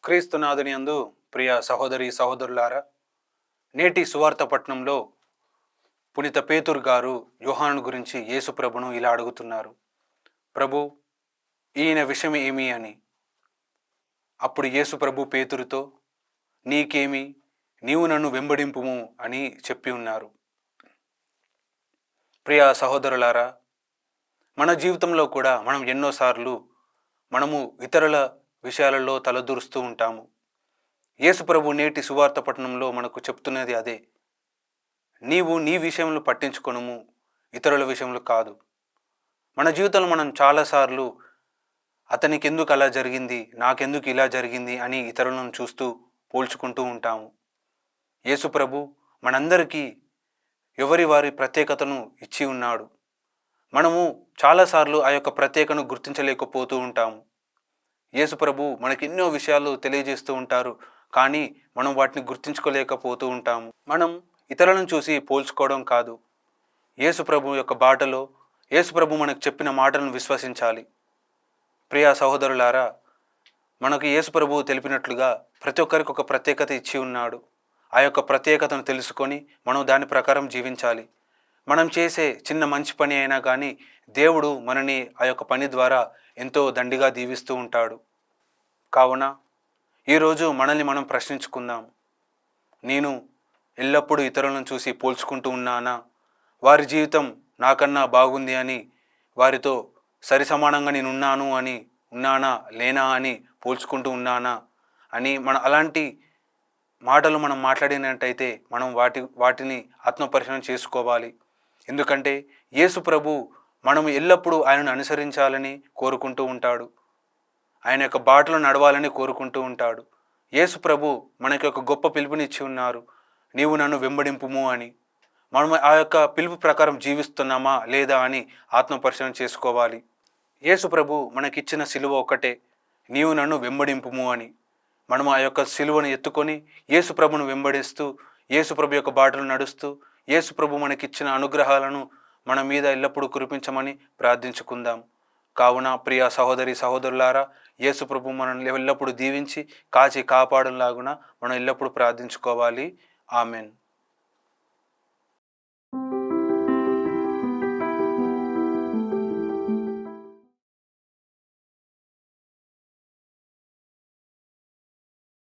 క్రీస్తునాథుని యందు ప్రియ సహోదరి సహోదరులారా, నేటి సువార్త పట్టణంలో పునీత పేతురు గారు యోహాను గురించి యేసు ప్రభును ఇలా అడుగుతున్నారు. ప్రభు, ఈయన విషయం ఏమి అని. అప్పుడు యేసు ప్రభు పేతురుతో, నీకేమి, నీవు నన్ను వెంబడింపుము అని చెప్పి ఉన్నారు. ప్రియ సహోదరులారా, మన జీవితంలో కూడా మనం ఎన్నోసార్లు ఇతరుల విషయాలలో తలదూరుస్తూ ఉంటాము. యేసు ప్రభు నేటి సువార్త పట్టణంలో మనకు చెప్తున్నది అదే. నీవు నీ విషయంలో పట్టించుకొనుము, ఇతరుల విషయంలో కాదు. మన జీవితంలో మనం చాలాసార్లు అతనికి ఎందుకు అలా జరిగింది, నాకెందుకు ఇలా జరిగింది అని ఇతరులను చూస్తూ పోల్చుకుంటూ ఉంటాము. యేసు ప్రభు మనందరికీ ఎవరి వారి ప్రత్యేకతను ఇచ్చి ఉన్నాడు. మనము చాలాసార్లు ఆ యొక్క ప్రత్యేకను గుర్తించలేకపోతూ ఉంటాము. యేసు ప్రభు మనకి ఎన్నో విషయాలు తెలియజేస్తూ ఉంటారు, కానీ మనం వాటిని గుర్తించుకోలేకపోతూ ఉంటాము. మనం ఇతరులను చూసి పోల్చుకోవడం కాదు, యేసు ప్రభు యొక్క బాటలో యేసు ప్రభు మనకు చెప్పిన మాటలను విశ్వసించాలి. ప్రియ సహోదరులారా, మనకు యేసు ప్రభు తెలిపినట్లుగా ప్రతి ఒక్కరికి ఒక ప్రత్యేకత ఇచ్చి ఉన్నాడు. ఆ యొక్క ప్రత్యేకతను తెలుసుకొని మనం దాని ప్రకారం జీవించాలి. మనం చేసే చిన్న మంచి పని అయినా కానీ దేవుడు మనని ఆ యొక్క పని ద్వారా ఎంతో దండిగా దీవిస్తూ ఉంటాడు. కావున ఈరోజు మనల్ని మనం ప్రశ్నించుకుందాం. నేను ఎల్లప్పుడూ ఇతరులను చూసి పోల్చుకుంటూ ఉన్నానా? వారి జీవితం నాకన్నా బాగుంది అని వారితో సరిసమానంగా నేను ఉన్నానా లేనా అని పోల్చుకుంటూ ఉన్నానా అని అలాంటి మాటలు మనం మాట్లాడినట్టయితే మనం వాటిని ఆత్మపరిశీలన చేసుకోవాలి. ఎందుకంటే యేసు ప్రభు మనం ఎల్లప్పుడూ ఆయనను అనుసరించాలని కోరుకుంటూ ఉంటాడు. ఆయన యొక్క బాటలో నడవాలని కోరుకుంటూ ఉంటాడు. యేసు ప్రభు మనకి ఒక గొప్ప పిలుపునిచ్చి ఉన్నారు, నీవు నన్ను వెంబడింపుము అని. మనం ఆ యొక్క పిలుపు ప్రకారం జీవిస్తున్నామా లేదా అని ఆత్మపరిశీలన చేసుకోవాలి. యేసు ప్రభు మనకిచ్చిన సిలువ ఒకటే, నీవు నన్ను వెంబడింపుము అని. మనం ఆ యొక్క సిలువను ఎత్తుకొని యేసు ప్రభును వెంబడిస్తూ యేసు ప్రభు యొక్క బాటలు నడుస్తూ యేసు ప్రభు మనకిచ్చిన అనుగ్రహాలను మన మీద ఎల్లప్పుడూ కురిపించమని ప్రార్థించుకుందాం. కావున ప్రియ సహోదరి సహోదరులారా, యేసు ప్రభు మనల్ని ఎల్లప్పుడూ దీవించి కాచి కాపాడులాగున మనం ఎల్లప్పుడూ ప్రార్థించుకోవాలి. ఆమెన్.